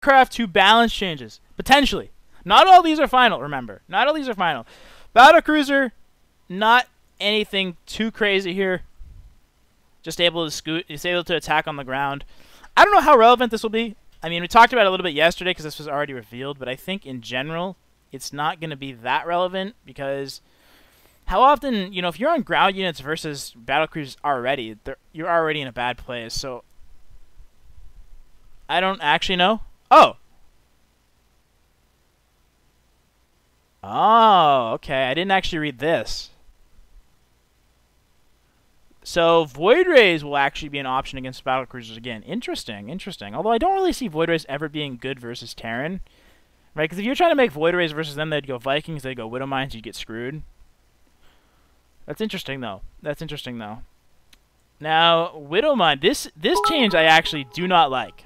Warcraft 2 balance changes. Potentially. Not all these are final, remember. Not all these are final. Battlecruiser, not anything too crazy here. Just able to scoot. It's able to attack on the ground. I don't know how relevant this will be. I mean, we talked about it a little bit yesterday because this was already revealed, but I think in general, it's not going to be that relevant because how often, you know, if you're on ground units versus battlecruisers already, you're already in a bad place. So I don't actually know. Oh. Oh, okay. I didn't actually read this. So Void Rays will actually be an option against battlecruisers again. Interesting, interesting. Although I don't really see Void Rays ever being good versus Terran. Right? Because if you're trying to make Void Rays versus them, they'd go Vikings, they'd go Widow Mines, you'd get screwed. That's interesting, though. That's interesting, though. Now, Widow Mine, this change I actually do not like.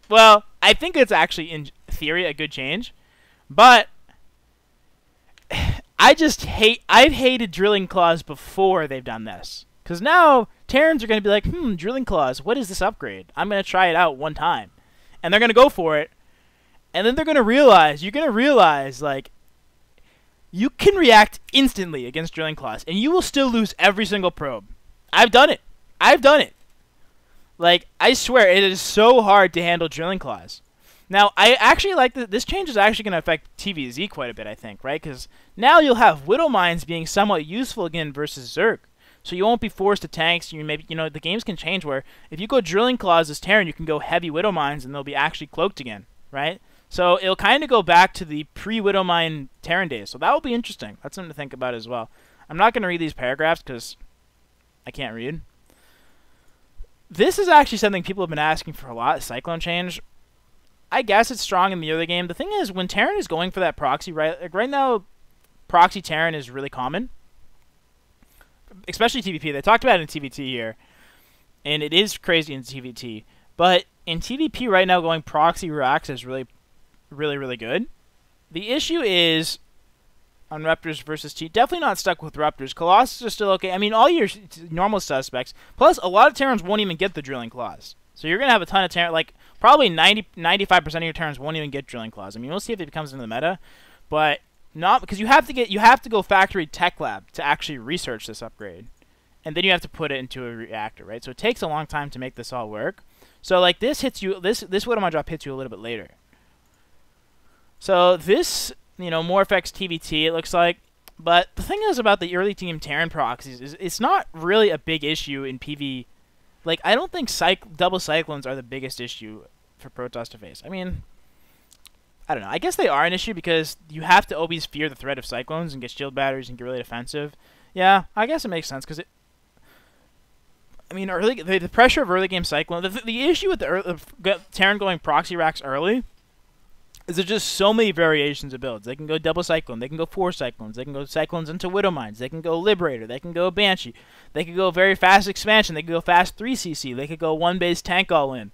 Well, I think it's actually, in theory, a good change. But I've hated Drilling Claws before they've done this. Because now, Terrans are going to be like, Drilling Claws, what is this upgrade? I'm going to try it out one time. And they're going to go for it. And then they're going to realize, you're going to realize, like, you can react instantly against Drilling Claws. And you will still lose every single probe. I've done it. I've done it. Like, I swear, it is so hard to handle Drilling Claws. Now, I actually like that this change is actually going to affect TVZ quite a bit, I think, right? Because now you'll have Widow Mines being somewhat useful again versus Zerg. So you won't be forced to tanks. You maybe, you know, the games can change where if you go Drilling Claws as Terran, you can go heavy Widow Mines and they'll be actually cloaked again, right? So it'll kind of go back to the pre-Widow Mine Terran days. So that will be interesting. That's something to think about as well. I'm not going to read these paragraphs because I can't read. This is actually something people have been asking for a lot, Cyclone change. I guess it's strong in the early game. The thing is, when Terran is going for that proxy, right? Like right now, proxy Terran is really common, especially TVP. They talked about it in TVT here, and it is crazy in TVT. But in TVP right now, going proxy racks is really, really, really good. The issue is on Raptors versus T. Definitely not stuck with Raptors. Colossus are still okay. I mean, all your normal suspects. Plus, a lot of Terrans won't even get the Drilling Claws. So you're going to have a ton of Terran, like probably 95% of your Terrans won't even get Drilling Claws. I mean, we'll see if it becomes into the meta, but not because you have to go factory tech lab to actually research this upgrade. And then you have to put it into a reactor, right? So it takes a long time to make this all work. So like this hits you, this Widow Mine drop hits you a little bit later. So this, you know, more affects TVT, it looks like. But the thing is about the early team Terran proxies is it's not really a big issue in PV. Like, I don't think double Cyclones are the biggest issue for Protoss to face. I mean, I don't know. I guess they are an issue because you have to always fear the threat of Cyclones and get shield batteries and get really defensive. Yeah, I guess it makes sense because I mean, the pressure of early game Cyclone. The issue with the Terran going proxy racks early is there's just so many variations of builds. They can go double Cyclone. They can go 4 Cyclones. They can go Cyclones into Widow Mines. They can go Liberator. They can go Banshee. They can go very fast expansion. They can go fast 3CC. They could go 1-base tank all in.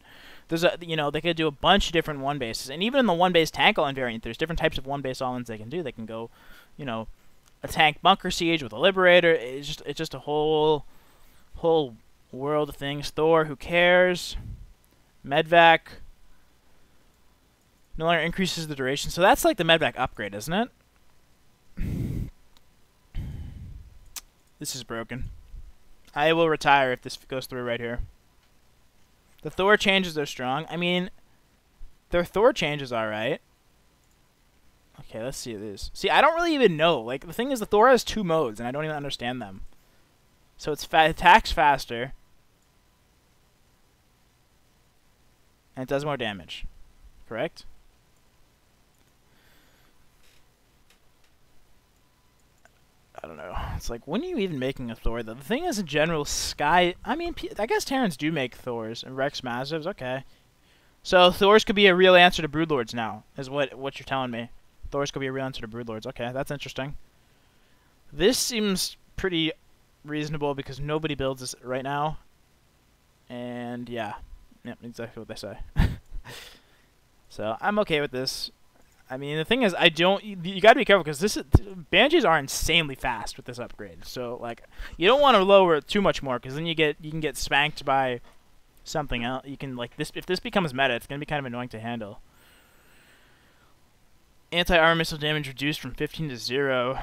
There's they could do a bunch of different 1-bases. And even in the 1-base tank all in variant, there's different types of 1-base all ins they can do. They can go, you know, a tank bunker siege with a Liberator. It's just a whole world of things. Thor, who cares? Medvac. No longer increases the duration. So that's like the Medvac upgrade, isn't it? This is broken. I will retire if this goes through right here. The Thor changes are strong. I mean, their Thor changes are alright. Okay, let's see this. See, I don't really even know. Like, the thing is, the Thor has 2 modes, and I don't even understand them. So it's attacks faster. And it does more damage. Correct? I don't know. It's like, when are you even making a Thor? The thing is, in general, Sky... I mean, I guess Terrans do make Thors and Rex Massives. Okay. So Thors could be a real answer to Broodlords now, is what you're telling me. Thors could be a real answer to Broodlords. Okay, that's interesting. This seems pretty reasonable because nobody builds this right now. And, yeah. Yep, exactly what they say. So, I'm okay with this. I mean, the thing is, you gotta be careful, because Banshees are insanely fast with this upgrade. So, like, you don't want to lower it too much more, because then you can get spanked by something else. You can like this if this becomes meta, it's gonna be kind of annoying to handle. Anti-armor missile damage reduced from 15 to 0.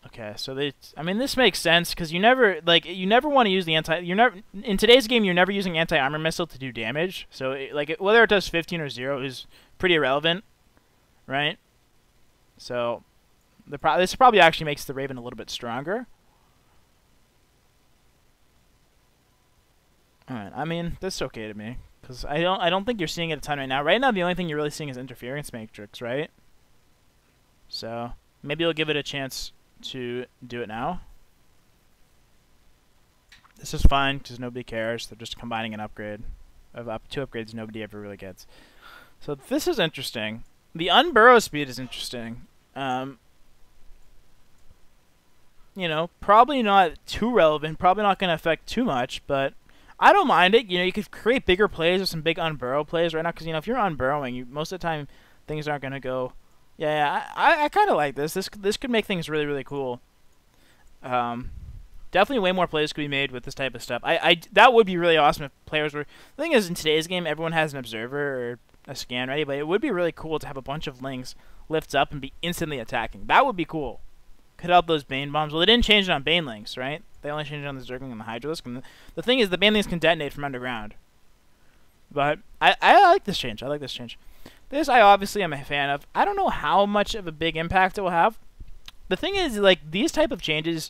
Okay, so I mean, this makes sense because you never want to use the in today's game you're never using anti-armor missile to do damage. So whether it does 15 or 0 is pretty irrelevant, right? So this probably actually makes the Raven a little bit stronger. All right, I mean, that's okay to me because I don't think you're seeing it a ton right now. Right now, the only thing you're really seeing is interference matrix, right? So maybe you'll give it a chance to do it now. This is fine because nobody cares. They're just combining an upgrade of up 2 upgrades nobody ever really gets. So this is interesting. The unburrow speed is interesting. You know, probably not too relevant. Probably not going to affect too much, but I don't mind it. You know, you could create bigger plays with some big unburrow plays right now because, you know, if you're unburrowing, most of the time things aren't going to go. Yeah, I kind of like this. This could make things really, really cool. Definitely way more plays could be made with this type of stuff. That would be really awesome if players were... The thing is, in today's game, everyone has an observer or a scan ready, but it would be really cool to have a bunch of links lift up and be instantly attacking. That would be cool. Could help those Bane bombs. Well, they didn't change it on Bane links, right? They only changed it on the Zerg and the Hydralisk. And the thing is, the Bane links can detonate from underground. But I like this change. I like this change. This I obviously am a fan of. I don't know how much of a big impact it will have. The thing is, like, these type of changes,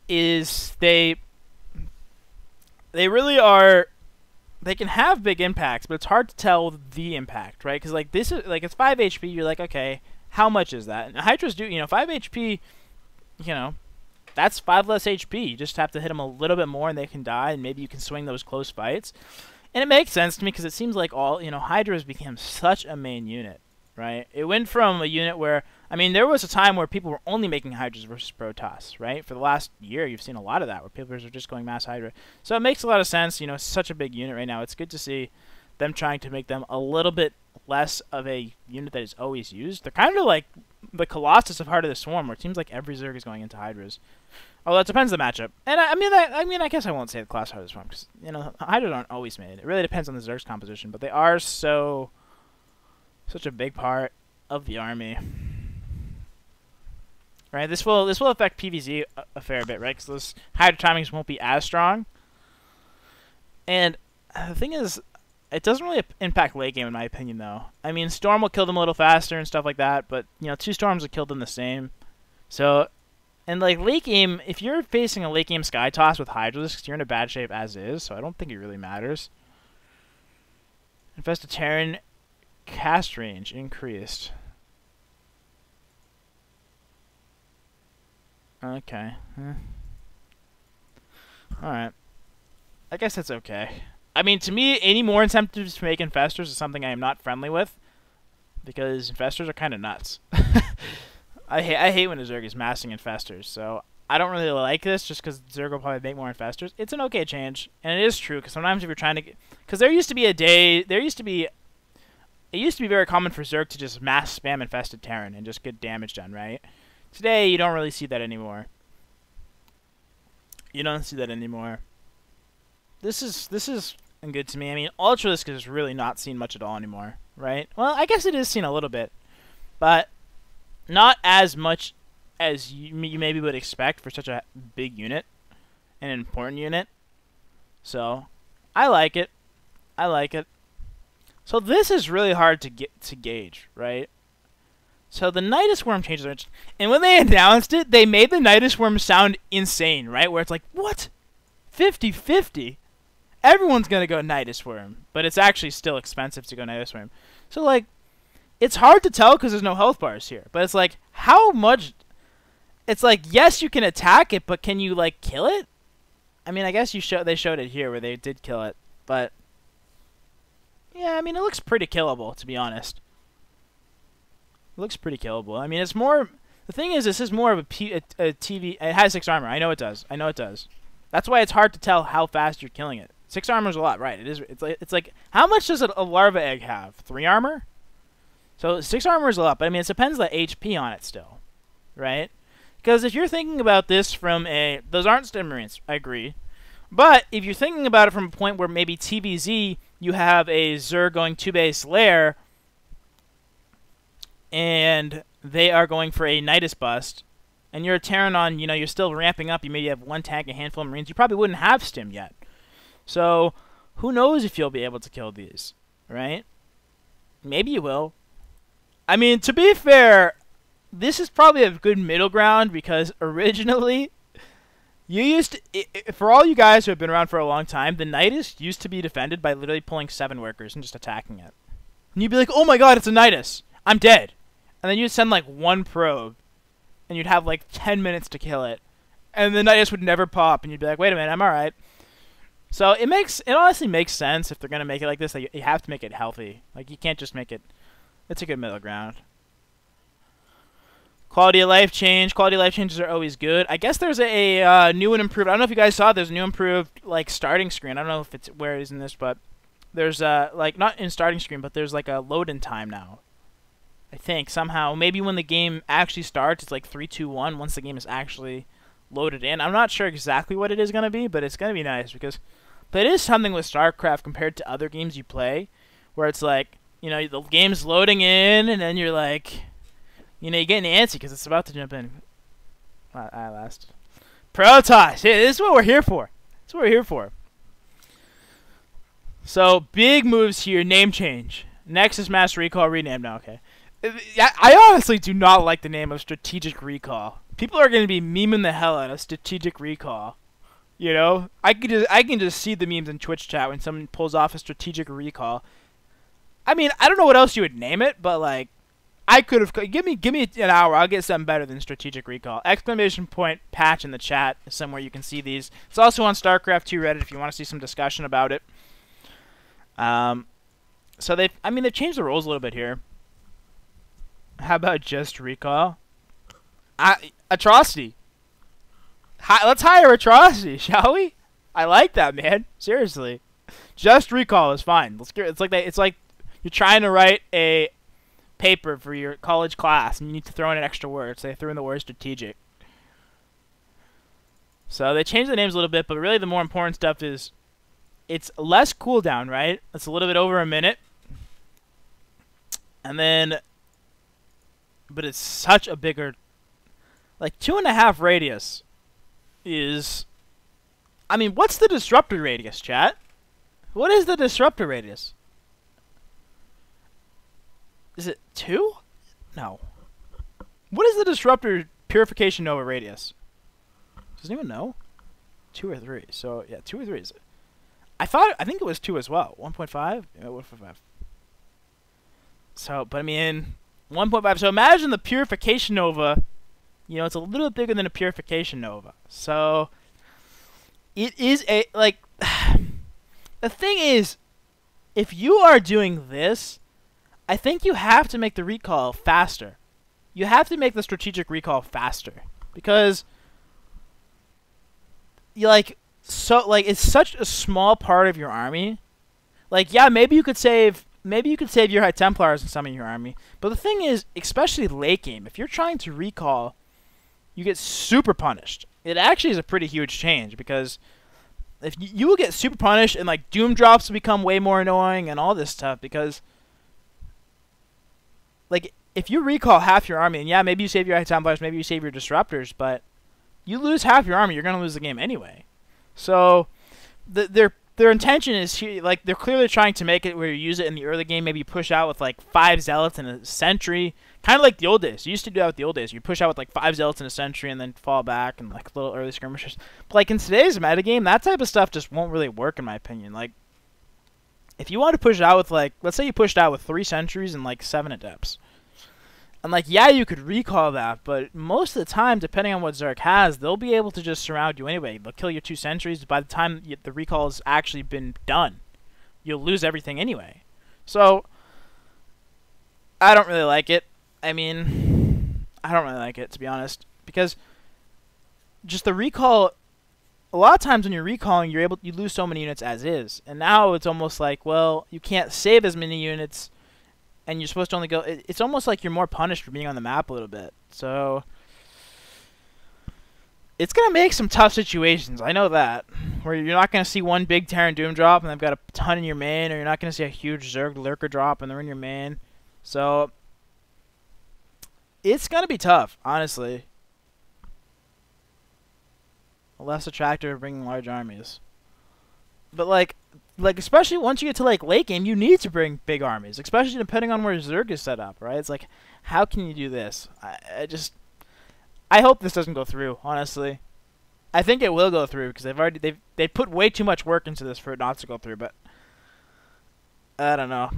they really are, they can have big impacts, but it's hard to tell the impact, right? Because like this is like it's 5 HP. You're like, okay, how much is that? And Hydras do, you know, 5 HP. You know, that's 5 less HP. You just have to hit them a little bit more, and they can die, and maybe you can swing those close fights. And it makes sense to me because it seems like Hydras became such a main unit, right? It went from a unit where, I mean, there was a time where people were only making Hydras versus Protoss, right? For the last year, you've seen a lot of that where people are just going mass Hydra. So it makes a lot of sense. You know, it's such a big unit right now. It's good to see them trying to make them a little bit less of a unit that is always used. They're kind of like the Colossus of Heart of the Swarm, where it seems like every Zerg is going into Hydras. Although it depends on the matchup. And I guess I won't say the class Heart of the Swarm because, you know, Hydras aren't always made. It really depends on the Zerg's composition, but they are such a big part of the army. Right, this will affect PvZ a fair bit, right? Because those Hydra timings won't be as strong. And the thing is, it doesn't really impact late game in my opinion, though. I mean, Storm will kill them a little faster and stuff like that, but you know, 2 Storms will kill them the same. So, and like late game, if you're facing a late game Sky Toss with Hydralisks, you're in a bad shape as is. So I don't think it really matters. Infested Terran cast range increased. Okay. Alright. I guess that's okay. I mean, to me, any more incentives to make Infestors is something I am not friendly with. Because Infestors are kind of nuts. I hate when a Zerg is massing Infestors. So, I don't really like this just because Zerg will probably make more Infestors. It's an okay change. And it is true, because sometimes if you're trying to... Because there used to be a day... It used to be very common for Zerg to just mass spam Infested Terran and just get damage done, right? Today, you don't really see that anymore. You don't see that anymore. This is good to me. I mean, Ultralisk is really not seen much at all anymore, right? Well, I guess it is seen a little bit, but not as much as you maybe would expect for such a big unit, an important unit. So, I like it. I like it. So this is really hard to gauge, right? So the Nydus Worm changes are, and when they announced it, they made the Nydus Worm sound insane, right? Where it's like, what? 50-50? Everyone's gonna go Nydus Worm, but it's actually still expensive to go Nydus Worm. So like, it's hard to tell because there's no health bars here. But it's like, how much? It's like, yes, you can attack it, but can you like kill it? I mean, I guess they showed it here where they did kill it, but yeah, I mean, it looks pretty killable, to be honest. It looks pretty killable. I mean, it's more... The thing is, this is more of a TV... It has 6 armor. I know it does. I know it does. That's why it's hard to tell how fast you're killing it. 6 armor is a lot, right? It's like how much does a larva egg have? 3 armor? So 6 armor is a lot, but I mean, it depends on the HP on it still, right? Because if you're thinking about this from a... Those aren't Stim Marines, I agree. But if you're thinking about it from a point where maybe TVZ, you have a Zerg going 2-base lair, and they are going for a Nydus bust, and you're a Terran on, you know, you're still ramping up, you maybe have 1 tank, a handful of Marines, you probably wouldn't have stim yet. So, who knows if you'll be able to kill these, right? Maybe you will. I mean, to be fair, this is probably a good middle ground, because originally, you used to, for all you guys who have been around for a long time, the Nydus used to be defended by literally pulling 7 workers and just attacking it. And you'd be like, oh my god, it's a Nydus! I'm dead! And then you'd send like 1 probe, and you'd have like 10 minutes to kill it. And the Nydus would never pop, and you'd be like, wait a minute, I'm alright. So it honestly makes sense if they're going to make it like this, that you have to make it healthy. Like, you can't just make it, it's a good middle ground. Quality of life change. Quality of life changes are always good. I guess there's a new and improved, I don't know if you guys saw, there's a new improved, like, starting screen. I don't know if it's where it is in this, but there's, like, not in starting screen, but there's, like, a load-in time now. I think, somehow. Maybe when the game actually starts, it's like 3, 2, 1, once the game is actually loaded in. I'm not sure exactly what it is going to be, but it's going to be nice, because... But it is something with StarCraft compared to other games you play, where it's like, you know, the game's loading in, and then you're like... You know, you're getting antsy because it's about to jump in. I last. Protoss! Yeah, this is what we're here for. That's what we're here for. So, big moves here. Name change. Nexus Mass Recall rename now. Okay. I honestly do not like the name of Strategic Recall. People are going to be memeing the hell out of Strategic Recall. You know? I can just see the memes in Twitch chat when someone pulls off a Strategic Recall. I mean, I don't know what else you would name it, but like... I could have... Give me an hour. I'll get something better than Strategic Recall. Exclamation point patch in the chat is somewhere you can see these. It's also on StarCraft 2 Reddit if you want to see some discussion about it. So they've changed the rules a little bit here. How about just Recall? Atrocity. Let's hire Atrocity, shall we? I like that, man. Seriously. Just Recall is fine. It's like you're trying to write a paper for your college class and you need to throw in an extra word, so they threw in the word strategic. So they changed the names a little bit, but really the more important stuff is it's less cooldown, right? It's a little bit over a minute. And then, but it's such a bigger, like 2.5 radius is, I mean, what's the Disruptor radius, chat? What is the Disruptor radius? Is it 2? No. What is the Disruptor Purification Nova radius? Does anyone know? 2 or 3. So, yeah, 2 or 3 is it. I think it was 2 as well. 1.5? Yeah, 1.5. So, but I mean, 1.5. So imagine the Purification Nova. You know, it's a little bit bigger than a Purification Nova. So, it is a, like, the thing is, if you are doing this, I think you have to make the recall faster. You have to make the strategic recall faster. Because, it's such a small part of your army. Like, yeah, maybe you could save your High Templars and some of your army. But the thing is, especially late game, if you're trying to recall, you get super punished. It actually is a pretty huge change, because if you will get super punished, and like Doom drops will become way more annoying and all this stuff, because like, if you recall half your army, and yeah, maybe you save your High Templars, maybe you save your Disruptors, but you lose half your army, you're going to lose the game anyway. So, their intention is, like, they're clearly trying to make it where you use it in the early game, maybe push out with, like, 5 Zealots and a Sentry, kind of like the old days. You used to do that with the old days. You push out with, like, 5 Zealots and a Sentry and then fall back and, like, little early skirmishers. But, like, in today's metagame, that type of stuff just won't really work, in my opinion. Like, if you want to push it out with, like, let's say you pushed out with 3 Sentries and, like, 7 Adepts. And, like, yeah, you could recall that, but most of the time, depending on what Zerg has, they'll be able to just surround you anyway. They'll kill your 2 Sentries. By the time the recall has actually been done, you'll lose everything anyway. So, I don't really like it. I mean, I don't really like it, to be honest. Because just the recall, a lot of times when you're recalling, you lose so many units as is. And now it's almost like, well, you can't save as many units, and you're supposed to only go... It's almost like you're more punished for being on the map a little bit. So, it's going to make some tough situations. I know that. where you're not going to see one big Terran Doom drop and they've got a ton in your main, or you're not going to see a huge Zerg Lurker drop and they're in your main. So it's going to be tough, honestly. Less attractive bringing large armies. But like especially once you get to like late game, you need to bring big armies, especially depending on where Zerg is set up, right? It's like, how can you do this? I hope this doesn't go through, honestly. I think it will go through because they put way too much work into this for it not to go through, but I don't know.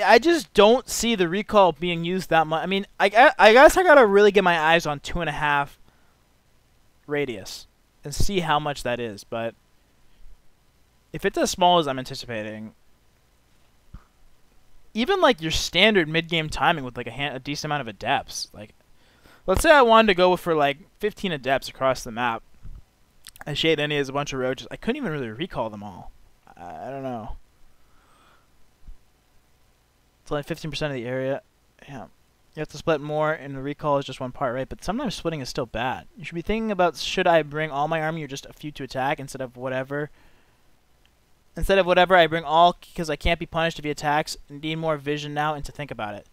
I just don't see the recall being used that much. I mean, I guess I gotta really get my eyes on 2.5 radius and see how much that is, but if it's as small as I'm anticipating, even like your standard mid-game timing with like a decent amount of adepts, like let's say I wanted to go for like 15 adepts across the map, I shade any as a bunch of roaches, I couldn't even really recall them all. I don't know. It's only 15% of the area. Yeah. You have to split more, and the recall is just one part, right? But sometimes splitting is still bad. You should be thinking about, should I bring all my army or just a few to attack instead of whatever? Instead of whatever, I bring all because I can't be punished if he attacks. Need more vision now and to think about it.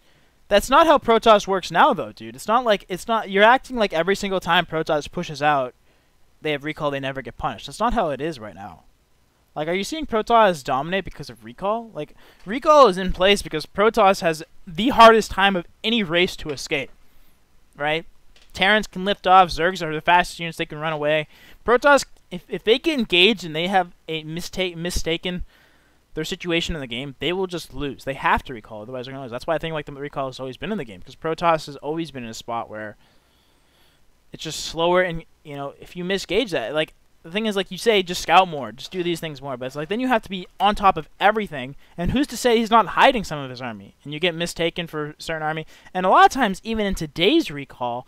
That's not how Protoss works now, though, dude. It's not like, you're acting like every single time Protoss pushes out, they have recall, they never get punished. That's not how it is right now. Like, are you seeing Protoss dominate because of recall? Like, recall is in place because Protoss has the hardest time of any race to escape, right? Terrans can lift off. Zergs are the fastest units. They can run away. Protoss, if they get engaged and they have a mistaken their situation in the game, they will just lose. They have to recall, otherwise they're going to lose. That's why I think like the recall has always been in the game, because Protoss has always been in a spot where it's just slower, and, you know, if you misgauge that, like, the thing is, like you say, just scout more, just do these things more, but it's like then you have to be on top of everything, and who's to say he's not hiding some of his army, and you get mistaken for a certain army, and a lot of times, even in today's recall,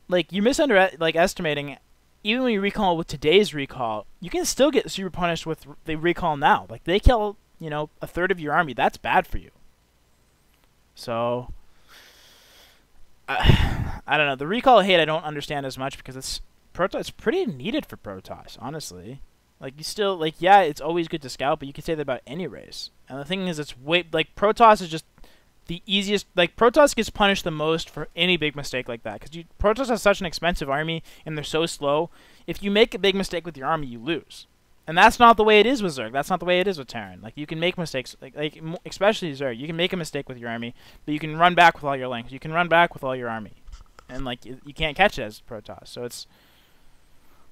like, you're estimating, even when you recall with today's recall, you can still get super punished with the recall now. Like, they kill, you know, a third of your army, that's bad for you. So, I don't know, the recall hate I don't understand as much, because it's pretty needed for Protoss, honestly. Like, you still, like, yeah, it's always good to scout, but you can say that about any race. And the thing is, it's way, like, Protoss is just the easiest, like, Protoss gets punished the most for any big mistake like that, because Protoss has such an expensive army, and they're so slow. If you make a big mistake with your army, you lose. And that's not the way it is with Zerg. That's not the way it is with Terran. Like, you can make mistakes, like especially Zerg, you can make a mistake with your army, but you can run back with all your length. You can run back with all your army. And, like, you can't catch it as Protoss, so it's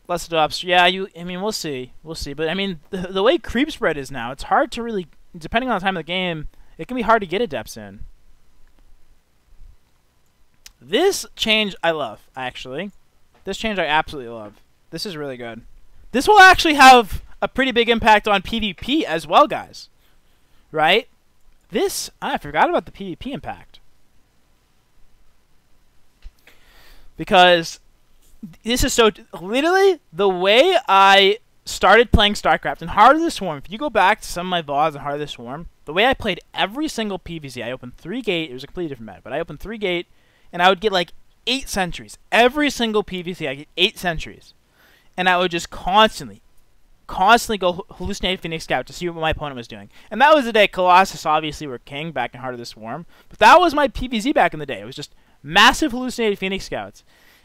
less adopts. Yeah, I mean, we'll see. We'll see. But, I mean, the way creep spread is now, it's hard to really, depending on the time of the game, it can be hard to get adepts in. This change I love, actually. This change I absolutely love. This is really good. This will actually have a pretty big impact on PvP as well, guys. Right? This, I forgot about the PvP impact. Because this is so, literally, the way I started playing StarCraft in Heart of the Swarm, if you go back to some of my VODs in Heart of the Swarm, the way I played every single PvZ, I opened 3 gate, it was a completely different meta, but I opened 3 gate, and I would get like 8 sentries. Every single PvZ, I get 8 sentries. And I would just constantly go hallucinate Phoenix Scout to see what my opponent was doing. And that was the day Colossus obviously were king back in Heart of the Swarm, but that was my PvZ back in the day. It was just massive hallucinated Phoenix Scouts.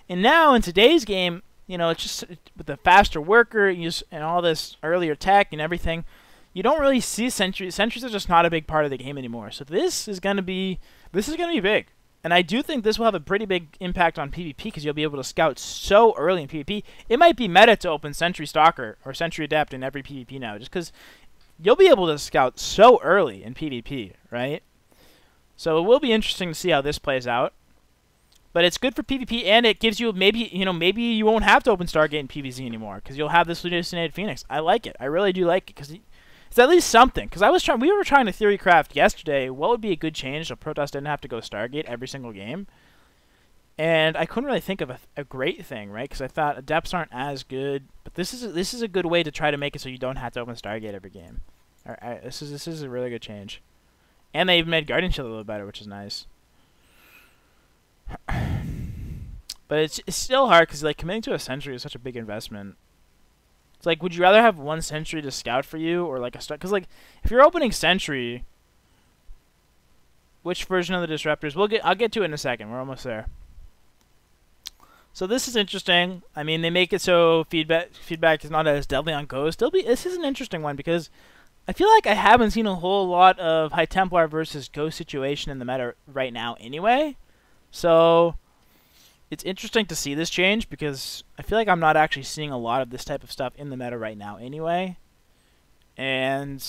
And now, in today's game, you know, it's just with the faster worker and all this earlier tech and everything, you don't really see sentries. Sentries are just not a big part of the game anymore. So this is gonna be big. And I do think this will have a pretty big impact on PvP because you'll be able to scout so early in PvP. It might be meta to open Sentry Stalker or Sentry Adept in every PvP now, just because you'll be able to scout so early in PvP, right? So it will be interesting to see how this plays out. But it's good for PvP, and it gives you maybe you won't have to open Stargate in PvZ anymore because you'll have this hallucinated Phoenix. I like it. I really do like it because it's at least something. Because we were trying to theory craft yesterday what would be a good change so Protoss didn't have to go Stargate every single game, and I couldn't really think of a great thing, right? Because I thought adepts aren't as good, but this is a good way to try to make it so you don't have to open Stargate every game. This is a really good change, and they even made Guardian Shield a little better, which is nice. But it's still hard because like committing to a Sentry is such a big investment. It's like, would you rather have one Sentry to scout for you, or like a start? Because like, if you're opening Sentry, which version of the Disruptors? I'll get to it in a second. We're almost there. So this is interesting. I mean, they make it so feedback is not as deadly on Ghost. This is an interesting one because I feel like I haven't seen a whole lot of High Templar versus Ghost situation in the meta right now anyway. So it's interesting to see this change because I feel like I'm not actually seeing a lot of this type of stuff in the meta right now anyway. And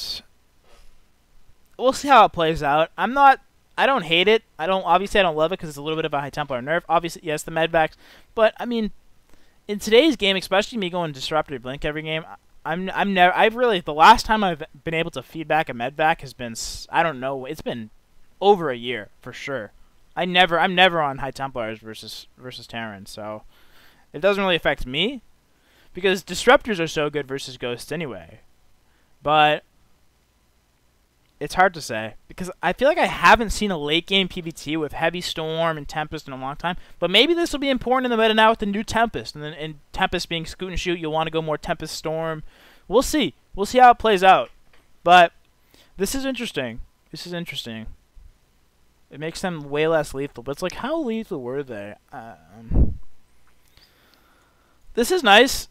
we'll see how it plays out. I don't hate it. Obviously I don't love it because it's a little bit of a High Templar nerf. Obviously, yes, the medvacs, but I mean, in today's game, especially me going Disruptor Blink every game, the last time I've been able to feedback a medvac has been, I don't know, it's been over a year for sure. I'm never on High Templars versus Terran, so it doesn't really affect me because Disruptors are so good versus Ghosts anyway. But it's hard to say because I feel like I haven't seen a late game PvT with Heavy Storm and Tempest in a long time. But maybe this will be important in the meta now with the new Tempest, and then in Tempest being scoot and shoot, you'll want to go more Tempest Storm. We'll see. We'll see how it plays out. But this is interesting. This is interesting. It makes them way less lethal, but it's like, how lethal were they? This is nice.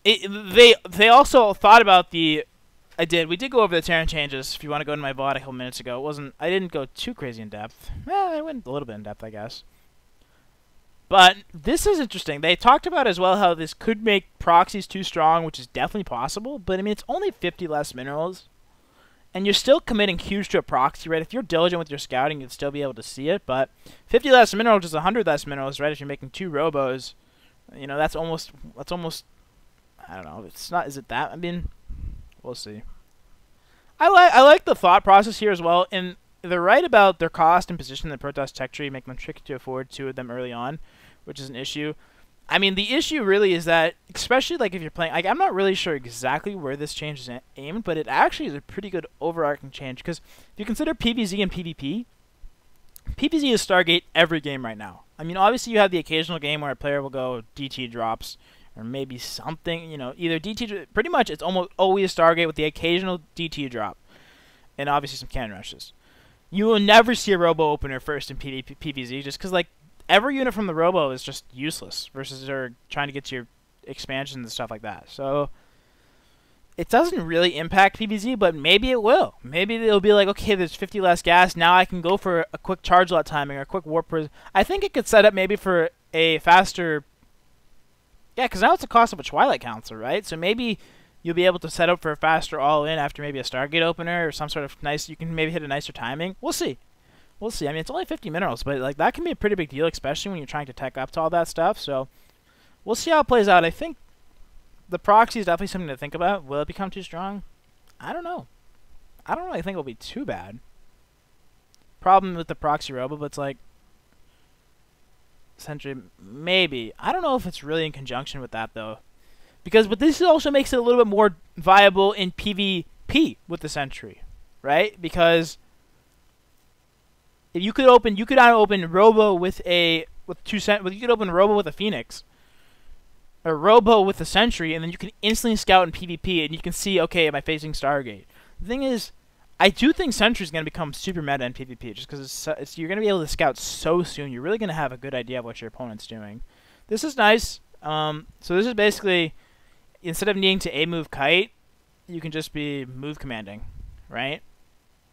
They also thought about the. We did go over the Terran changes. If you want to go to my VOD a couple minutes ago, I didn't go too crazy in depth. Well, I went a little bit in depth, I guess. But this is interesting. They talked about as well how this could make proxies too strong, which is definitely possible. But I mean, it's only 50 less minerals. And you're still committing huge to a proxy, right? If you're diligent with your scouting, you'd still be able to see it. But 50 less minerals is 100 less minerals, right? If you're making 2 robos, you know, that's almost, I don't know. It's not, is it that? I mean, we'll see. I like the thought process here as well. And they're right about their cost and position in the Protoss tech tree, make them tricky to afford 2 of them early on, which is an issue. I mean, the issue really is that, especially like if you're playing, like, I'm not really sure exactly where this change is aimed, but it actually is a pretty good overarching change. Because if you consider PvZ and PvP, PvZ is Stargate every game right now. I mean, obviously you have the occasional game where a player will go DT drops, or maybe something, you know, either DT, pretty much it's almost always Stargate with the occasional DT drop, and obviously some cannon rushes. You will never see a robo opener first in PvZ just because, like, every unit from the robo is just useless versus they're trying to get to your expansions and stuff like that. So it doesn't really impact PvZ, but maybe it will. Maybe it'll be like, okay, there's 50 less gas. Now I can go for a quick charge lot timing or a quick warp. I think it could set up maybe for a faster. Yeah, because now it's the cost of a Twilight Counselor, right? So maybe you'll be able to set up for a faster all-in after maybe a Stargate opener or some sort of nice. You can maybe hit a nicer timing. We'll see. We'll see. I mean, it's only 50 minerals, but like that can be a pretty big deal, especially when you're trying to tech up to all that stuff. So we'll see how it plays out. I think the proxy is definitely something to think about. Will it become too strong? I don't know. I don't really think it'll be too bad. Problem with the proxy robo, but it's like Sentry, maybe. I don't know if it's really in conjunction with that though, but this also makes it a little bit more viable in PvP with the Sentry, right? Because if you could either open Robo with you could open Robo with a Phoenix, or Robo with a Sentry, and then you can instantly scout in PvP, and you can see, okay, am I facing Stargate? The thing is, I do think Sentry is going to become super meta in PvP, just because you're going to be able to scout so soon. You're really going to have a good idea of what your opponent's doing. This is nice. So this is basically, instead of needing to A-move kite, you can just be move commanding, right?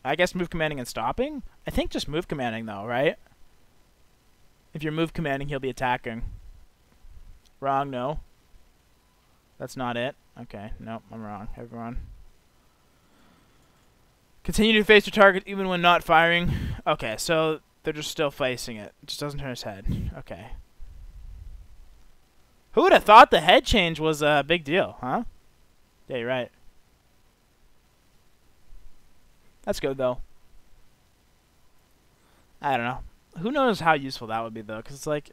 I guess move commanding and stopping? I think just move commanding though, right? If you're move commanding, he'll be attacking. Wrong, no. That's not it. Okay, nope, I'm wrong, everyone. Continue to face your target even when not firing. Okay, so they're just still facing it. It just doesn't turn his head. Okay. Who would have thought the head change was a big deal, huh? Yeah, you're right. That's good, though. I don't know. Who knows how useful that would be, though? Because it's like,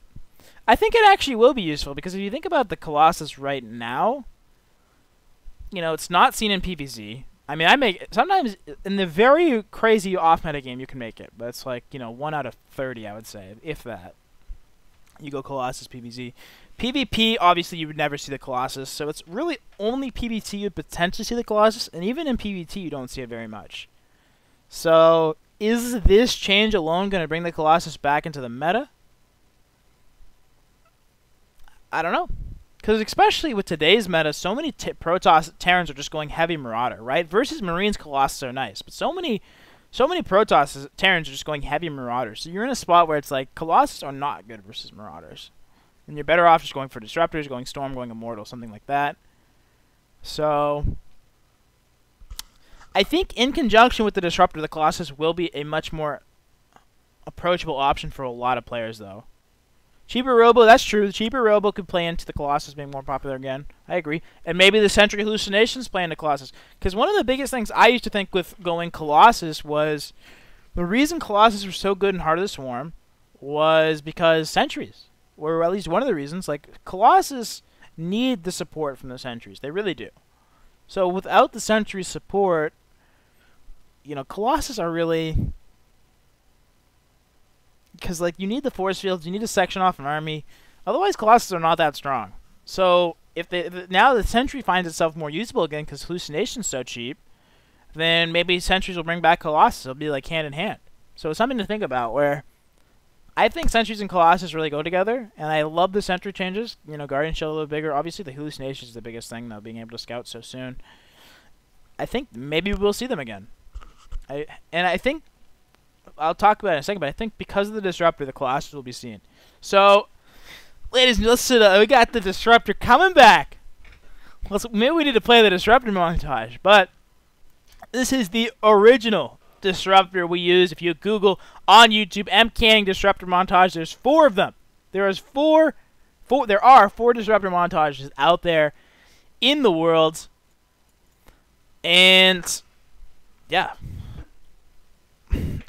I think it actually will be useful, because if you think about the Colossus right now, you know, it's not seen in PvZ. I mean, sometimes in the very crazy off-meta game, you can make it, but it's like, you know, 1 out of 30, I would say, if that. you go Colossus PvZ. PvP, obviously, you would never see the Colossus, so it's really only PvT you'd potentially see the Colossus, and even in PvT, you don't see it very much. So, is this change alone going to bring the Colossus back into the meta? I don't know. Because especially with today's meta, so many Protoss Terrans are just going heavy Marauder, right? Versus Marines, Colossus are nice, but so many Protoss Terrans are just going heavy Marauders. So you're in a spot where it's like, Colossus are not good versus Marauders. And you're better off just going for Disruptors, going Storm, going Immortal, something like that. So, I think in conjunction with the Disruptor, the Colossus will be a much more approachable option for a lot of players, though. Cheaper Robo, that's true. The cheaper Robo could play into the Colossus being more popular again. I agree. And maybe the Sentry Hallucinations play into Colossus. Because one of the biggest things I used to think with going Colossus was the reason Colossus were so good in Heart of the Swarm was because Sentries were at least one of the reasons. Like, Colossus need the support from the Sentries. They really do. So without the Sentry support, you know, Colossus are really... Because, like, you need the force fields, you need to section off an army. Otherwise, Colossus are not that strong. So, if now the Sentry finds itself more usable again because Hallucination's so cheap, then maybe Sentries will bring back Colossus. It'll be, like, hand in hand. So, it's something to think about where I think Sentries and Colossus really go together, and I love the Sentry changes. You know, Guardian Shield a little bigger. Obviously, the Hallucination is the biggest thing, though, being able to scout so soon. I think maybe we'll see them again. I think... I'll talk about it in a second, but I think because of the Disruptor, the Colossus will be seen. So, ladies, listen, we got the Disruptor coming back. Maybe we need to play the Disruptor montage, but this is the original Disruptor we use. If you Google on YouTube, MCannings Disruptor montage, there's 4 of them. There are 4 Disruptor montages out there in the world. And, yeah.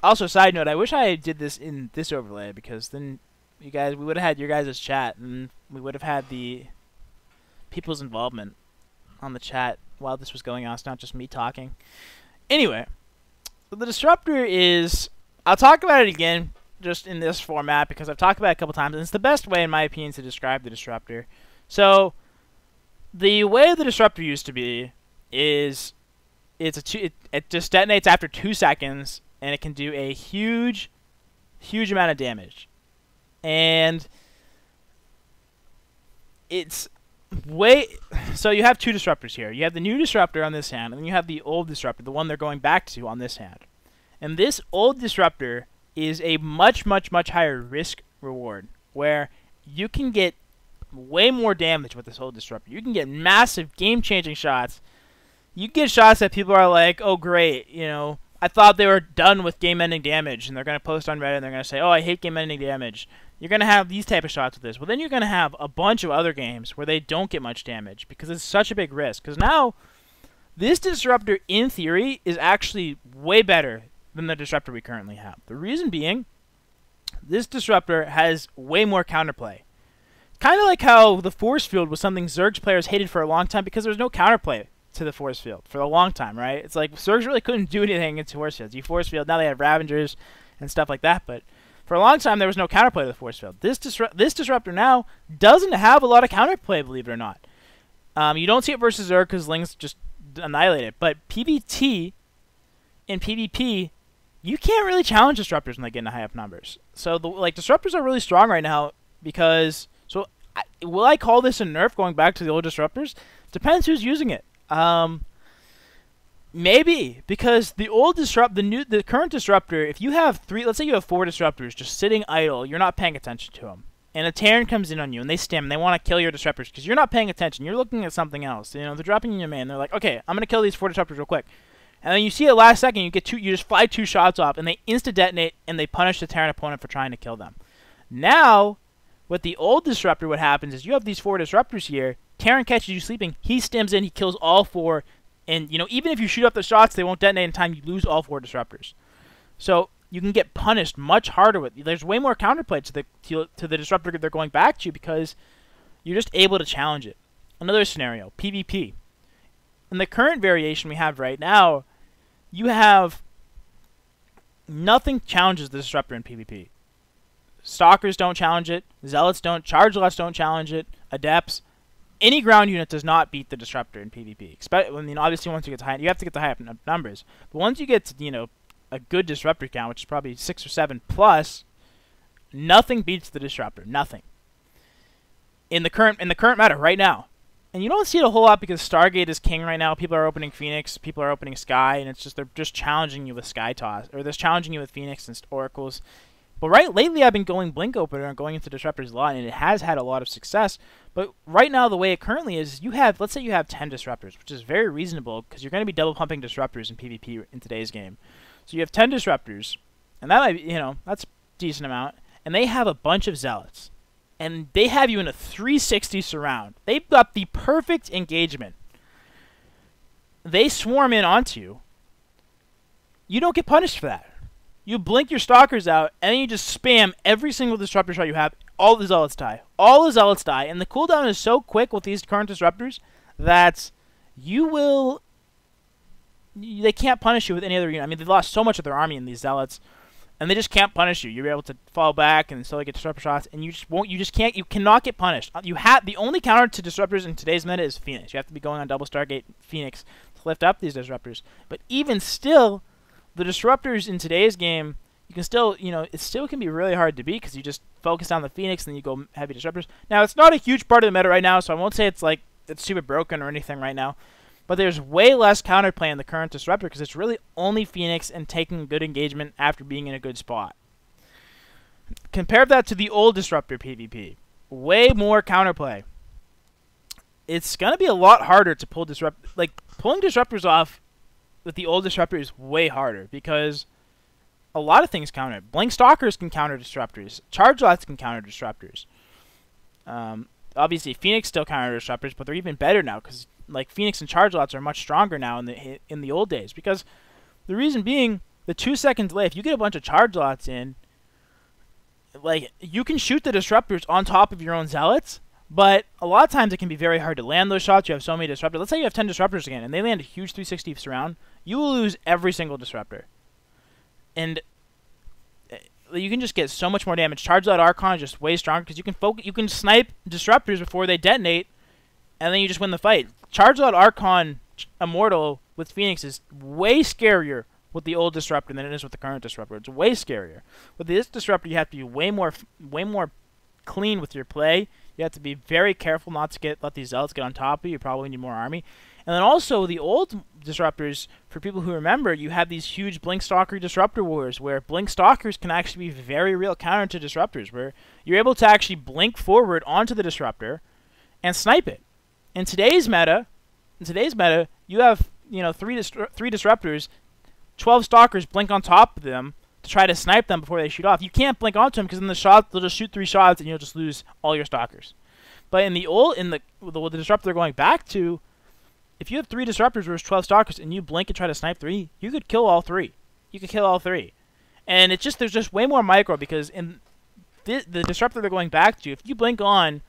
Also, side note, I wish I did this in this overlay, because then we would have had your guys' chat, and we would have had the people's involvement on the chat while this was going on. It's not just me talking. Anyway, so the Disruptor is... I'll talk about it again, just in this format, because I've talked about it a couple times, and it's the best way, in my opinion, to describe the Disruptor. So, the way the Disruptor used to be is it just detonates after 2 seconds, and it can do a huge amount of damage. And it's so you have 2 Disruptors here. You have the new Disruptor on this hand, and then you have the old Disruptor, the one they're going back to on this hand. And this old Disruptor is a much higher risk reward, where you can get way more damage with this old Disruptor. You can get massive game-changing shots. You get shots that people are like, oh great, you know, I thought they were done with game-ending damage, and they're going to post on Reddit, and they're going to say, oh, I hate game-ending damage. You're going to have these type of shots with this. Well, then you're going to have a bunch of other games where they don't get much damage, because it's such a big risk. Because now, this Disruptor, in theory, is actually way better than the Disruptor we currently have. The reason being, this Disruptor has way more counterplay. Kind of like how the Force Field was something Zerg's players hated for a long time, because there was no counterplay to the force field for a long time, right? It's like Zergs really couldn't do anything against force fields. You force field, now they have Ravengers and stuff like that, but for a long time there was no counterplay to the force field. This Disruptor now doesn't have a lot of counterplay, believe it or not. You don't see it versus Zerg because Lings just annihilate it, but PvT and PvP, you can't really challenge Disruptors when they get into high up numbers. So Disruptors are really strong right now because... So will I call this a nerf going back to the old Disruptors? Depends who's using it. Maybe, because the current Disruptor, if you have 3, let's say you have 4 Disruptors just sitting idle, you're not paying attention to them, and a Terran comes in on you and they stim, and they want to kill your Disruptors because you're not paying attention, you're looking at something else. You know, they're dropping in your main, they're like, okay, I'm gonna kill these 4 Disruptors real quick, and then you see it last second, you just fly 2 shots off, and they insta detonate, and they punish the Terran opponent for trying to kill them. Now, with the old Disruptor, what happens is you have these 4 Disruptors here. Terran catches you sleeping, he stims in, he kills all 4, and you know, even if you shoot up the shots, they won't detonate in time, you lose all 4 Disruptors. So you can get punished much harder with. There's way more counterplay to the Disruptor they're going back to because you're just able to challenge it. Another scenario, PvP. In the current variation we have right now, you have nothing challenges the Disruptor in PvP. Stalkers don't challenge it. Zealots don't. Charge lots don't challenge it. Adepts. Any ground unit does not beat the Disruptor in PvP. Obviously once you get to high, you have to get to high numbers. But once you get to, a good Disruptor count, which is probably 6 or 7 plus, nothing beats the Disruptor. Nothing. In the current meta right now. And you don't see it a whole lot because Stargate is king right now. People are opening Phoenix, people are opening Sky, and they're just challenging you with Sky Toss, or they're challenging you with Phoenix and Oracles. But lately I've been going Blink Opener and going into Disruptors a lot, and it has had a lot of success. But right now the way it currently is, let's say you have 10 Disruptors, which is very reasonable because you're going to be double pumping Disruptors in PvP in today's game. So you have 10 Disruptors, and that might be, that's a decent amount, and they have a bunch of Zealots. And they have you in a 360 surround. They've got the perfect engagement. They swarm in onto you. You don't get punished for that. You blink your Stalkers out, and then you just spam every single Disruptor shot you have. All the Zealots die. All the Zealots die. And the cooldown is so quick with these current Disruptors that they can't punish you with any other unit. I mean, they've lost so much of their army in these Zealots. And they just can't punish you. You're able to fall back and slowly get Disruptor shots, and you cannot get punished. The only counter to Disruptors in today's meta is Phoenix. You have to be going on double Stargate Phoenix to lift up these Disruptors. But even still, the Disruptors in today's game, you can still, it still can be really hard to beat because you just focus on the Phoenix and then you go heavy Disruptors. Now, it's not a huge part of the meta right now, so I won't say it's super broken or anything right now. But there's way less counterplay in the current Disruptor because it's really only Phoenix and taking good engagement after being in a good spot. Compare that to the old Disruptor PvP. Way more counterplay. It's going to be a lot harder to pull pulling Disruptors off with the old Disruptor is way harder because a lot of things counter. Blink Stalkers can counter Disruptors. Charge lots can counter Disruptors. Obviously, Phoenix still counter Disruptors, but they're even better now because Phoenix and Charge Lots are much stronger now in the old days, because the reason being the 2-second delay. If you get a bunch of Charge Lots in, you can shoot the Disruptors on top of your own Zealots, but a lot of times it can be very hard to land those shots. You have so many Disruptors. Let's say you have 10 Disruptors again, and they land a huge 360 surround. You will lose every single Disruptor, and you can just get so much more damage. Charge Lot Archon is just way stronger because you can snipe Disruptors before they detonate, and then you just win the fight. Charge Lot Archon Immortal with Phoenix is way scarier with the old Disruptor than it is with the current Disruptor. It's way scarier. With this Disruptor, you have to be way more clean with your play. You have to be very careful not to let these Zealots get on top of you. You probably need more army. And then also, the old Disruptors, for people who remember, you have these huge Blink Stalker Disruptor wars where Blink Stalkers can actually be very real counter to Disruptors, where you're able to actually blink forward onto the Disruptor and snipe it. In today's meta, you have 3 Disruptors, 12 Stalkers blink on top of them to try to snipe them before they shoot off. You can't blink onto them because in the shot they'll just shoot 3 shots and you'll just lose all your Stalkers. But in the Disruptor they're going back to, if you have 3 Disruptors versus 12 Stalkers and you blink and try to snipe 3, you could kill all 3. And there's just way more micro because in the Disruptor they're going back to, if you blink on,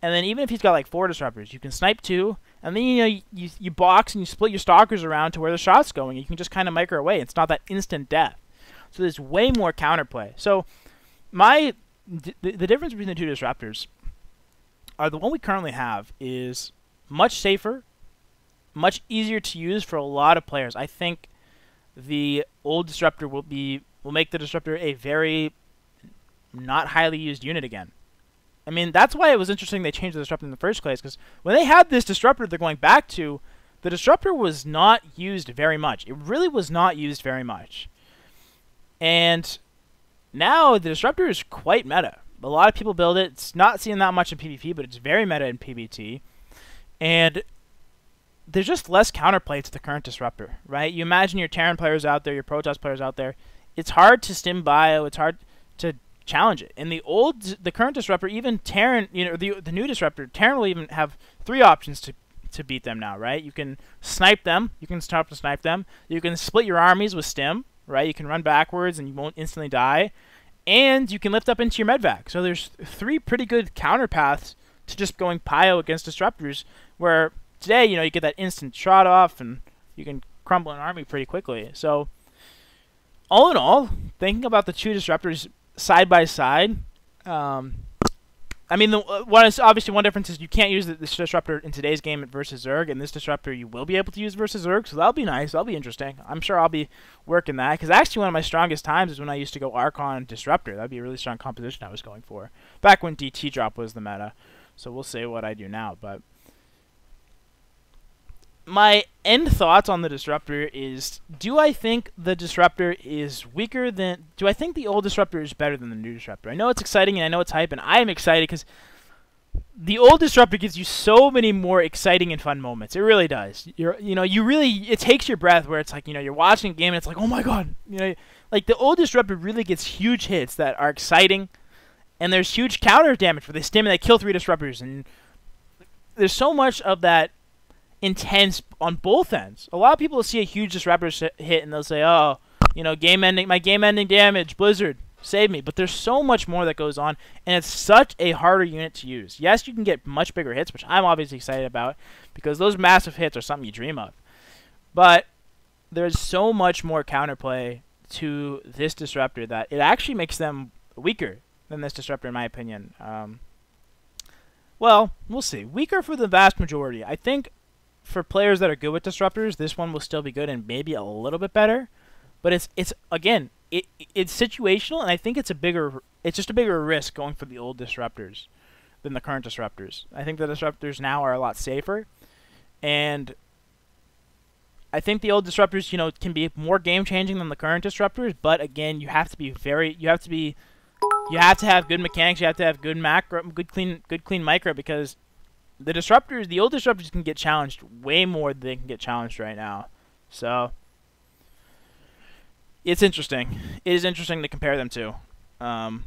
and then even if he's got 4 Disruptors, you can snipe 2, and then you box and you split your Stalkers around to where the shot's going. You can just kind of micro away. It's not that instant death. So there's way more counterplay. So the difference between the 2 Disruptors are the one we currently have is much safer, much easier to use for a lot of players. I think the old Disruptor will make the Disruptor a very not highly used unit again. I mean, that's why it was interesting they changed the Disruptor in the first place, because when they had this Disruptor they're going back to, the Disruptor was not used very much. It really was not used very much. And now the Disruptor is quite meta. A lot of people build it. It's not seen that much in PvP, but it's very meta in PvT. And there's just less counterplay to the current Disruptor, right? You imagine your Terran players out there, your Protoss players out there. It's hard to stim bio. It's hard to challenge it. In the current Disruptor, even Terran, the new Disruptor, Terran will even have 3 options to beat them now, right? You can snipe them. You can start to snipe them. You can split your armies with stim, right? You can run backwards and you won't instantly die. And you can lift up into your medvac. So there's 3 pretty good counter paths to just going Pio against Disruptors, where today, you get that instant shot off and you can crumble an army pretty quickly. So all in all, thinking about the 2 Disruptors side by side. I mean, obviously one difference is you can't use this Disruptor in today's game versus Zerg, and this Disruptor you will be able to use versus Zerg, so that'll be nice. That'll be interesting. I'm sure I'll be working that, because actually one of my strongest times is when I used to go Archon Disruptor. That'd be a really strong composition I was going for, back when DT drop was the meta. So we'll see what I do now, but my end thoughts on the Disruptor is, do I think the Disruptor is weaker than... Do I think the old Disruptor is better than the new Disruptor? I know it's exciting, and I know it's hype, and I am excited because the old Disruptor gives you so many more exciting and fun moments. It really does. It takes your breath, where it's like, you're watching a game, and it's like, oh my god. Like, the old Disruptor really gets huge hits that are exciting, and there's huge counter damage where they stim and they kill 3 Disruptors, and there's so much of that intense on both ends. A lot of people will see a huge Disruptor hit and they'll say, oh, my game-ending damage, Blizzard, save me. But there's so much more that goes on, and it's such a harder unit to use. Yes, you can get much bigger hits, which I'm obviously excited about, because those massive hits are something you dream of. But there's so much more counterplay to this Disruptor that it actually makes them weaker than this Disruptor, in my opinion. Well, we'll see. Weaker for the vast majority. I think for players that are good with Disruptors, this one will still be good and maybe a little bit better. But it's situational, and I think it's just a bigger risk going for the old Disruptors than the current Disruptors. I think the Disruptors now are a lot safer, and I think the old Disruptors, can be more game changing than the current Disruptors. But again, you have to have good mechanics. You have to have good macro, good clean micro, because the old Disruptors can get challenged way more than they can get challenged right now. So it's interesting. It is interesting to compare them to. And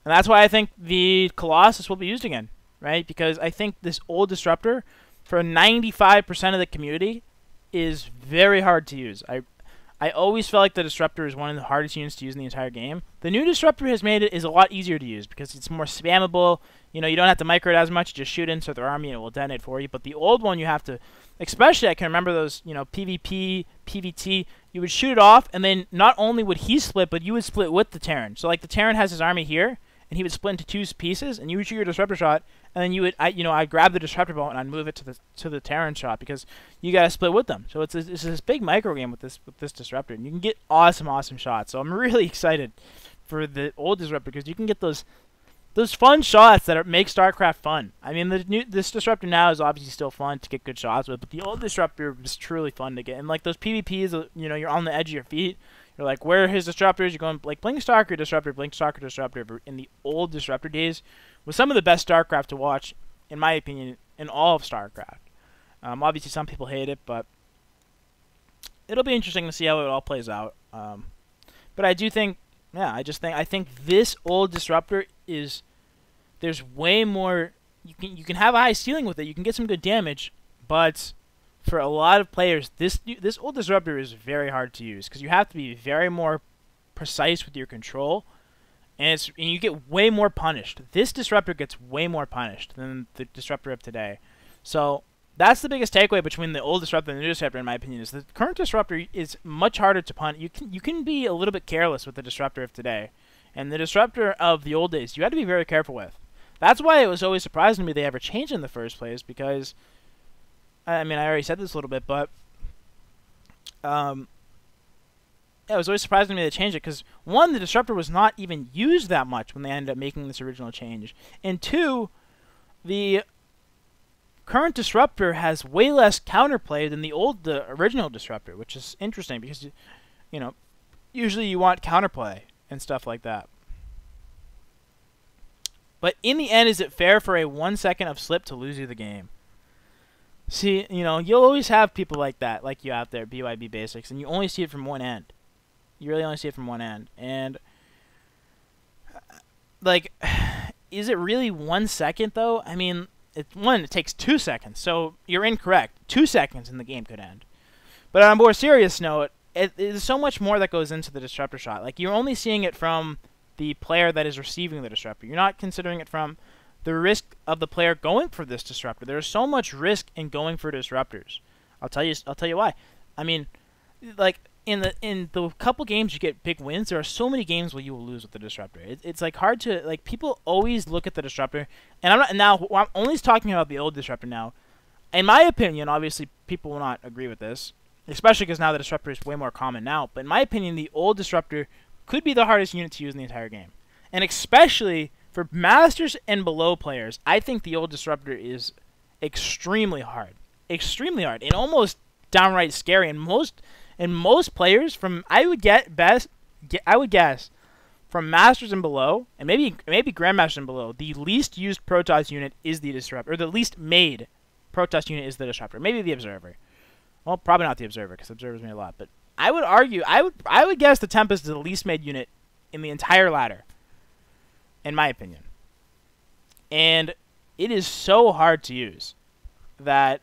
that's why I think the Colossus will be used again, right? Because I think this old Disruptor, for 95% of the community, is very hard to use. I always felt like the Disruptor is one of the hardest units to use in the entire game. The new Disruptor has made it a lot easier to use because it's more spammable. You don't have to micro it as much. You just shoot into their army and it will detonate for you. But the old one, you have to, especially I can remember those, PvP, PvT, you would shoot it off, and then not only would he split, but you would split with the Terran. So like the Terran has his army here, and he would split into 2 pieces, and you would shoot your Disruptor shot, and then I'd grab the Disruptor bolt and I'd move it to the Terran shot, because you gotta split with them. So it's this big micro game with this Disruptor, and you can get awesome shots. So I'm really excited for the old Disruptor, because you can get those fun shots that make StarCraft fun. I mean, this Disruptor now is obviously still fun to get good shots with, but the old Disruptor was truly fun to get. And like those PvPs, you're on the edge of your feet. You're like, where are his Disruptors? You're going like Blink Stalker Disruptor, Blink Stalker Disruptor. In the old Disruptor days, was some of the best StarCraft to watch, in my opinion, in all of StarCraft. Obviously, some people hate it, but it'll be interesting to see how it all plays out. But I do think, I think this old Disruptor is, there's way more. You can have a high ceiling with it. You can get some good damage, but for a lot of players, this old Disruptor is very hard to use, because you have to be very more precise with your control, and you get way more punished. This Disruptor gets way more punished than the Disruptor of today. So that's the biggest takeaway between the old Disruptor and the new Disruptor, in my opinion, is the current Disruptor is much harder to punish. You can be a little bit careless with the Disruptor of today, and the Disruptor of the old days, you had to be very careful with. That's why it was always surprising to me they ever changed in the first place, because I mean, I already said this a little bit, but it was always surprising to me they changed it, because 1, the Disruptor was not even used that much when they ended up making this original change, and 2, the current Disruptor has way less counterplay than the original Disruptor, which is interesting, because usually you want counterplay and stuff like that. But in the end, is it fair for a 1 second of slip to lose you the game? See, you'll always have people like that, like you out there, BYB Basics, and you only see it from one end. You really only see it from one end. And, like, is it really 1 second, though? I mean, it takes 2 seconds, so you're incorrect. 2 seconds and the game could end. But on a more serious note, there's so much more that goes into the Disruptor shot. Like, you're only seeing it from the player that is receiving the Disruptor. You're not considering it from the risk of the player going for this Disruptor. There's so much risk in going for Disruptors. I'll tell you why. I mean, like, in the couple games you get big wins, there are so many games where you will lose with the Disruptor. It's like hard to like. People always look at the Disruptor, and I'm only talking about the old Disruptor now. In my opinion, obviously people will not agree with this, especially because now the Disruptor is way more common now. But in my opinion, the old Disruptor could be the hardest unit to use in the entire game, and especially for Masters and below players, I think the old Disruptor is extremely hard, and almost downright scary. And most players from I would guess from Masters and below, and maybe Grandmasters and below, the least used Protoss unit is the Disruptor, or the least made Protoss unit is the Disruptor. Maybe the Observer. Well, probably not the Observer, because Observer's made a lot. But I would argue, I would guess the Tempest is the least made unit in the entire ladder, in my opinion. And it is so hard to use that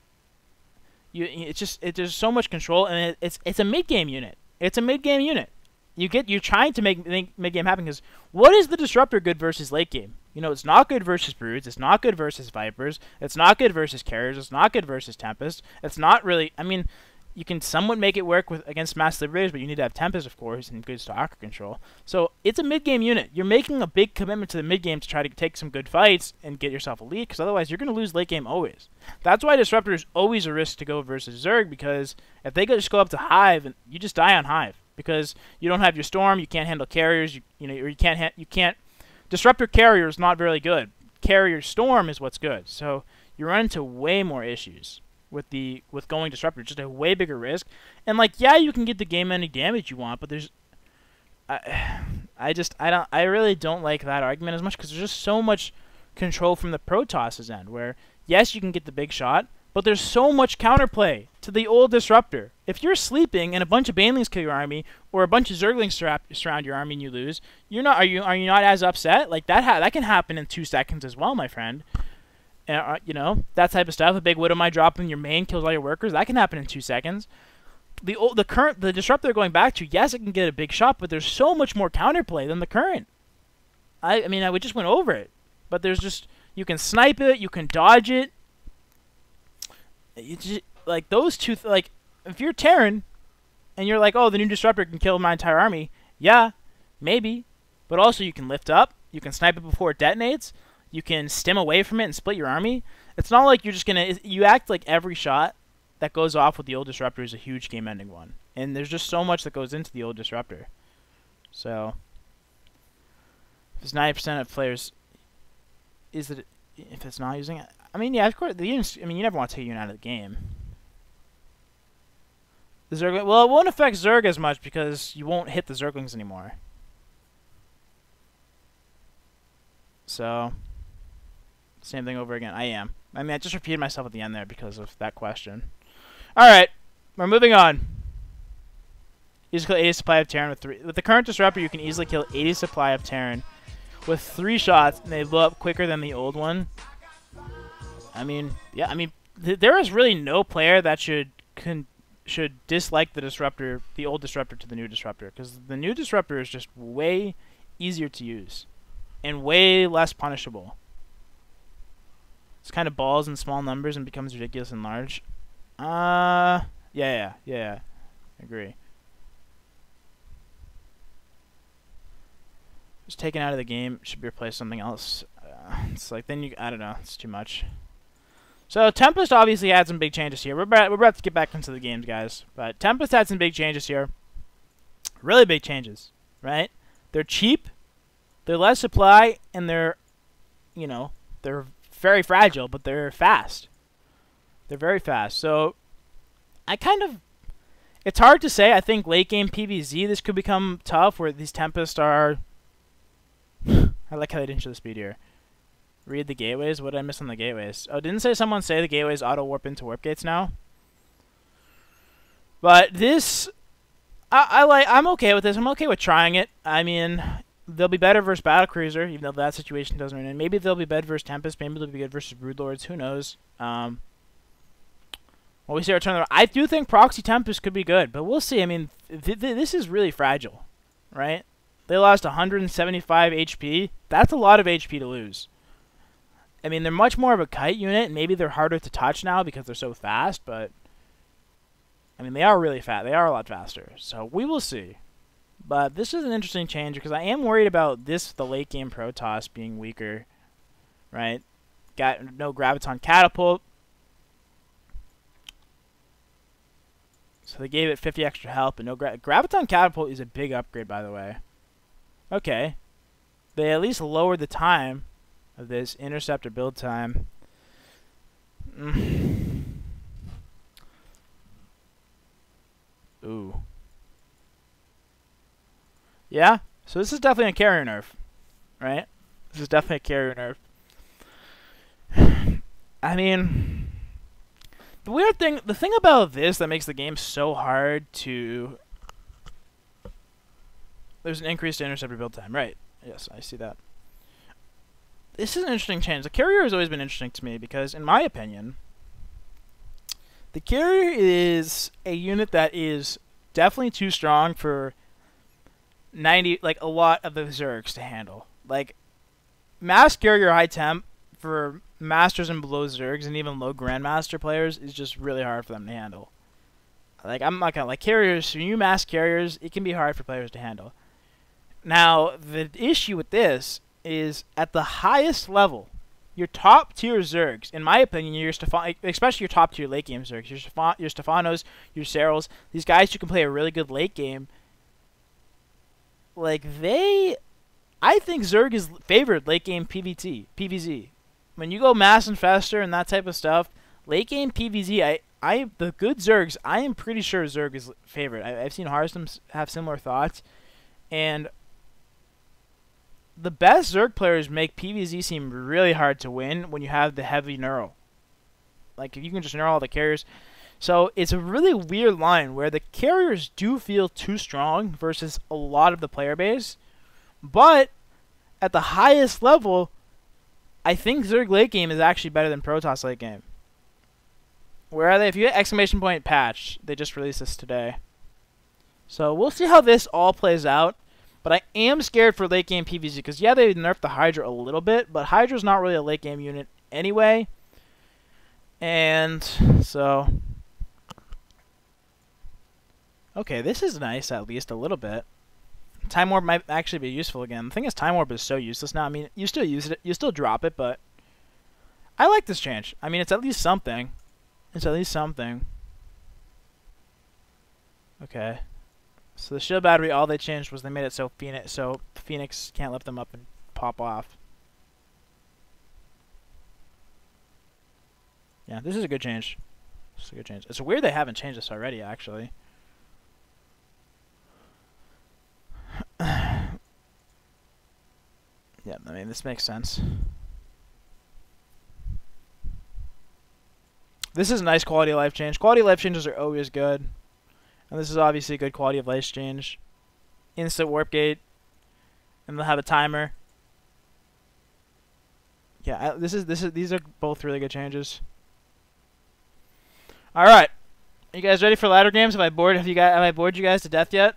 there's so much control, and it's a mid game unit. It's a mid game unit. You're trying to make mid game happen, because what is the Disruptor good versus late game? You know, it's not good versus Broods. It's not good versus Vipers. It's not good versus Carriers. It's not good versus Tempest. It's not really. I mean, you can somewhat make it work against Mass Liberators, but you need to have Tempest, of course, and good stalker control. So it's a mid-game unit. You're making a big commitment to the mid-game to try to take some good fights and get yourself a lead, because otherwise you're going to lose late game always. That's why Disruptor is always a risk to go versus Zerg, because if they just go up to Hive, you just die on Hive, because you don't have your Storm, you can't handle Carriers, or you can't. Disruptor Carrier is not very good. Carrier Storm is what's good. So you run into way more issues with going Disruptor, just a way bigger risk. And like, yeah, you can get the game-ending damage you want, but there's, I really don't like that argument as much, because there's just so much control from the Protoss's end, where yes, you can get the big shot, but there's so much counterplay to the old Disruptor. If you're sleeping and a bunch of Banelings kill your army, or a bunch of Zerglings surround your army and you lose, are you not as upset? Like that can happen in 2 seconds as well, my friend. You know, that type of stuff. A big Widow might drop in your main, kills all your workers. That can happen in 2 seconds. The Disruptor going back to, yes, it can get a big shot, but there's so much more counterplay than the current. I mean, we just went over it, but there's just, you can snipe it, you can dodge it. Like those two, like if you're Terran, and you're like, oh, the new Disruptor can kill my entire army. Yeah, maybe, but also you can lift up, you can snipe it before it detonates. You can stem away from it and split your army. It's not like you're just going to... You act like every shot that goes off with the old Disruptor is a huge game-ending one. And there's just so much that goes into the old Disruptor. So, if it's 90% of players... If it's not using it... I mean, yeah, of course... you never want to take a unit out of the game. The Zerg... Well, it won't affect Zerg as much, because you won't hit the Zerglings anymore. So... Same thing over again. I mean, I just repeated myself at the end there because of that question. Alright, we're moving on. You just kill 80 supply of Terran with 3. With the current Disruptor, you can easily kill 80 supply of Terran with 3 shots, and they blow up quicker than the old one. I mean, yeah, I mean, there is really no player that should dislike the Disruptor, the old Disruptor to the new Disruptor, because the new Disruptor is just way easier to use and way less punishable. It's kind of balls in small numbers and becomes ridiculous in large. Yeah. Agree. Just taken out of the game, should be replaced with something else. It's like, then I don't know, it's too much. So Tempest obviously had some big changes here. We're about to get back into the games, guys. But Tempest had some big changes here. Really big changes, right? They're cheap, they're less supply, and they're very fragile, but they're fast. They're very fast. So, it's hard to say. I think late game PvZ, this could become tough, where these Tempests are... I like how they didn't show the speed here. Read the gateways? What did I miss on the gateways? Oh, didn't someone say the gateways auto-warp into warp gates now? But this... I'm okay with this. I'm okay with trying it. I mean... They'll be better versus Battlecruiser, even though that situation doesn't run in. Maybe they'll be better versus Tempest. Maybe they'll be good versus Broodlords. Who knows? Well, we see our turn. I do think Proxy Tempest could be good, but we'll see. I mean, this is really fragile, right? They lost 175 HP. That's a lot of HP to lose. I mean, they're much more of a kite unit, and maybe they're harder to touch now because they're so fast, but... I mean, they are really fast. They are a lot faster. So we will see. But this is an interesting change because I am worried about the late game Protoss being weaker, right? Got no Graviton Catapult. So they gave it 50 extra health, but no Graviton Catapult is a big upgrade, by the way. Okay. They at least lowered the time of this Interceptor build time. Ooh. Yeah, so this is definitely a carrier nerf, right? This is definitely a carrier nerf. I mean, the thing about this that makes the game so hard to... There's an increased Interceptor build time, right? Yes, I see that. This is an interesting change. The carrier has always been interesting to me because, in my opinion, the carrier is a unit that is definitely too strong for a lot of the Zergs to handle. Like, mass carrier high temp for masters and below Zergs and even low grandmaster players is just really hard for them to handle. Like, I'm not gonna like carriers. When you mass carriers, it can be hard for players to handle. Now, the issue with this is at the highest level, your top tier Zergs, in my opinion, especially your top tier late game Zergs, your Stefanos, your Serals, these guys who can play a really good late game. Like, I think Zerg is favored late game PvZ. When you go Mass Infestor and that type of stuff, late game PvZ, the good Zergs, I am pretty sure Zerg is favored. I've seen Hearthstone have similar thoughts, and the best Zerg players make PvZ seem really hard to win when you have the heavy neural. Like, if you can just neural all the carriers. So it's a really weird line where the carriers do feel too strong versus a lot of the player base. But at the highest level, I think Zerg late game is actually better than Protoss late game. Where are they? If you hit ! Patch, they just released this today. So we'll see how this all plays out. But I am scared for late game PvZ because, yeah, they nerfed the Hydra a little bit, but Hydra's not really a late game unit anyway. And so... Okay, this is nice, at least a little bit. Time Warp might actually be useful again. The thing is, Time Warp is so useless now. I mean, you still use it, you still drop it, but I like this change. I mean, it's at least something. It's at least something. Okay. So the shield battery, all they changed was they made it so Phoenix can't lift them up and pop off. Yeah, this is a good change. This is a good change. It's weird they haven't changed this already, actually. Yeah, I mean, this makes sense. This is a nice quality of life change. Quality of life changes are always good. And this is obviously a good quality of life change. Instant warp gate. And they'll have a timer. Yeah, these are both really good changes. Alright. Are you guys ready for ladder games? Have I bored you guys to death yet?